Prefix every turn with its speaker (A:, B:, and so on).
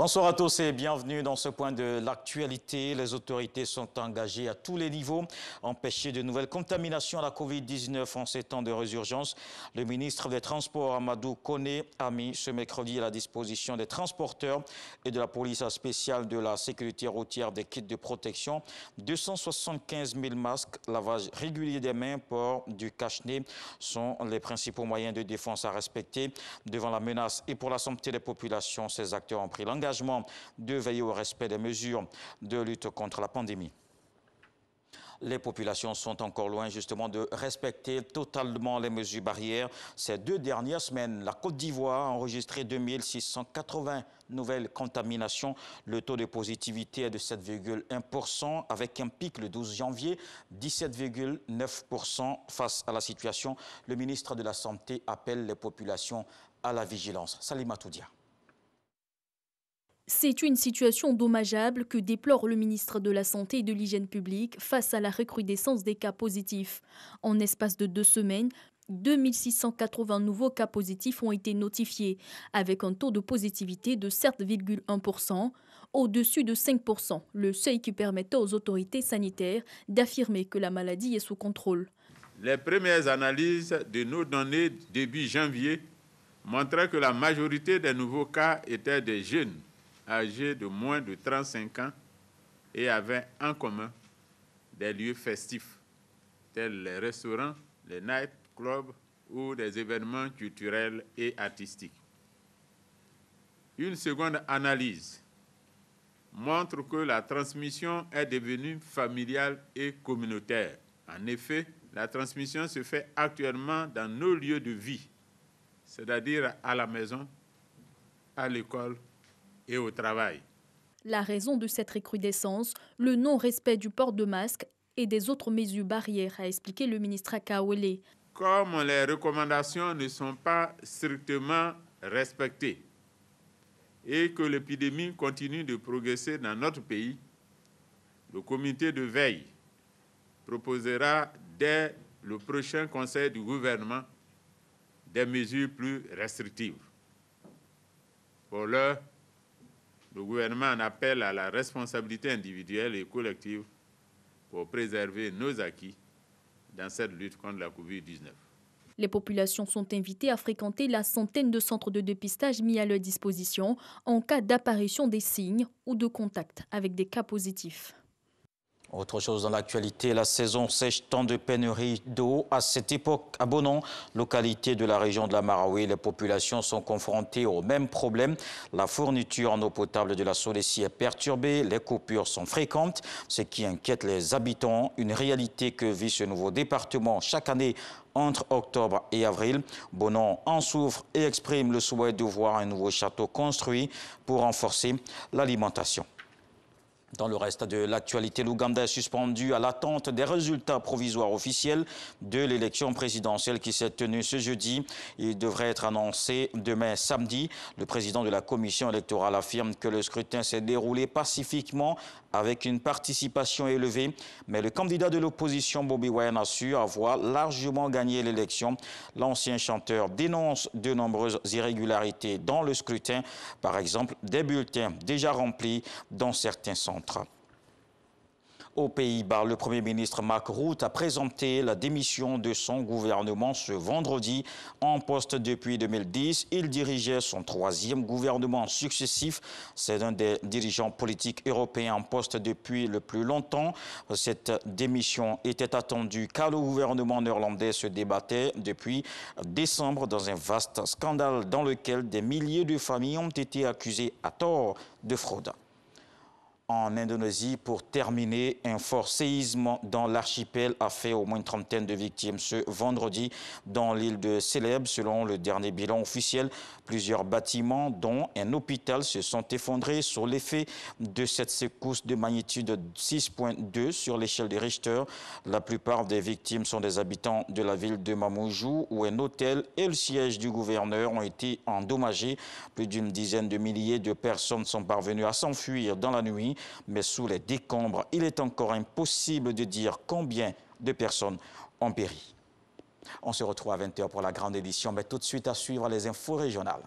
A: Bonsoir à tous et bienvenue dans ce point de l'actualité. Les autorités sont engagées à tous les niveaux à empêcher de nouvelles contaminations à la Covid-19 en ces temps de résurgence. Le ministre des Transports, Amadou Koné, a mis ce mercredi à la disposition des transporteurs et de la police spéciale de la sécurité routière des kits de protection. 275 000 masques, lavage régulier des mains, port du cache-nez sont les principaux moyens de défense à respecter. Devant la menace et pour la santé des populations, ces acteurs ont pris l'engagement de veiller au respect des mesures de lutte contre la pandémie. Les populations sont encore loin justement de respecter totalement les mesures barrières. Ces 2 dernières semaines, la Côte d'Ivoire a enregistré 2680 nouvelles contaminations. Le taux de positivité est de 7,1% avec un pic le 12 janvier, 17,9%. Face à la situation, le ministre de la Santé appelle les populations à la vigilance. Salima Toudia.
B: C'est une situation dommageable que déplore le ministre de la Santé et de l'Hygiène publique face à la recrudescence des cas positifs. En espace de 2 semaines, 2680 nouveaux cas positifs ont été notifiés, avec un taux de positivité de 7,1%, au-dessus de 5%, le seuil qui permettait aux autorités sanitaires d'affirmer que la maladie est sous contrôle.
C: Les premières analyses de nos données début janvier montraient que la majorité des nouveaux cas étaient des jeunes âgés de moins de 35 ans et avaient en commun des lieux festifs, tels les restaurants, les nightclubs ou des événements culturels et artistiques. Une seconde analyse montre que la transmission est devenue familiale et communautaire. En effet, la transmission se fait actuellement dans nos lieux de vie, c'est-à-dire à la maison, à l'école et au travail.
B: La raison de cette recrudescence, le non-respect du port de masque et des autres mesures barrières, a expliqué le ministre Akawele.
C: Comme les recommandations ne sont pas strictement respectées et que l'épidémie continue de progresser dans notre pays, le comité de veille proposera dès le prochain conseil du gouvernement des mesures plus restrictives. Pour l'heure, le gouvernement en appelle à la responsabilité individuelle et collective pour préserver nos acquis dans cette lutte contre la COVID-19.
B: Les populations sont invitées à fréquenter la centaine de centres de dépistage mis à leur disposition en cas d'apparition des signes ou de contact avec des cas positifs.
A: Autre chose dans l'actualité, la saison sèche tant de pénurie d'eau. À cette époque, à Bonon, localité de la région de la Marawi, les populations sont confrontées au même problème. La fourniture en eau potable de la Solécie est perturbée, les coupures sont fréquentes, ce qui inquiète les habitants. Une réalité que vit ce nouveau département chaque année entre octobre et avril. Bonon en souffre et exprime le souhait de voir un nouveau château construit pour renforcer l'alimentation. Dans le reste de l'actualité, l'Ouganda est suspendu à l'attente des résultats provisoires officiels de l'élection présidentielle qui s'est tenue ce jeudi. Il devrait être annoncé demain samedi. Le président de la commission électorale affirme que le scrutin s'est déroulé pacifiquement avec une participation élevée. Mais le candidat de l'opposition, Bobi Wine, assure avoir largement gagné l'élection. L'ancien chanteur dénonce de nombreuses irrégularités dans le scrutin. Par exemple, des bulletins déjà remplis dans certains centres. Aux Pays-Bas, le Premier ministre Mark Rutte a présenté la démission de son gouvernement ce vendredi. En poste depuis 2010, il dirigeait son 3e gouvernement successif. C'est un des dirigeants politiques européens en poste depuis le plus longtemps. Cette démission était attendue car le gouvernement néerlandais se débattait depuis décembre dans un vaste scandale dans lequel des milliers de familles ont été accusées à tort de fraude. En Indonésie, pour terminer, un fort séisme dans l'archipel a fait au moins une trentaine de victimes ce vendredi dans l'île de Célèbes. Selon le dernier bilan officiel, plusieurs bâtiments, dont un hôpital, se sont effondrés sous l'effet de cette secousse de magnitude 6,2 sur l'échelle de Richter. La plupart des victimes sont des habitants de la ville de Mamuju, où un hôtel et le siège du gouverneur ont été endommagés. Plus d'une dizaine de milliers de personnes sont parvenues à s'enfuir dans la nuit. Mais sous les décombres, il est encore impossible de dire combien de personnes ont péri. On se retrouve à 20 h pour la grande édition, mais tout de suite à suivre les infos régionales.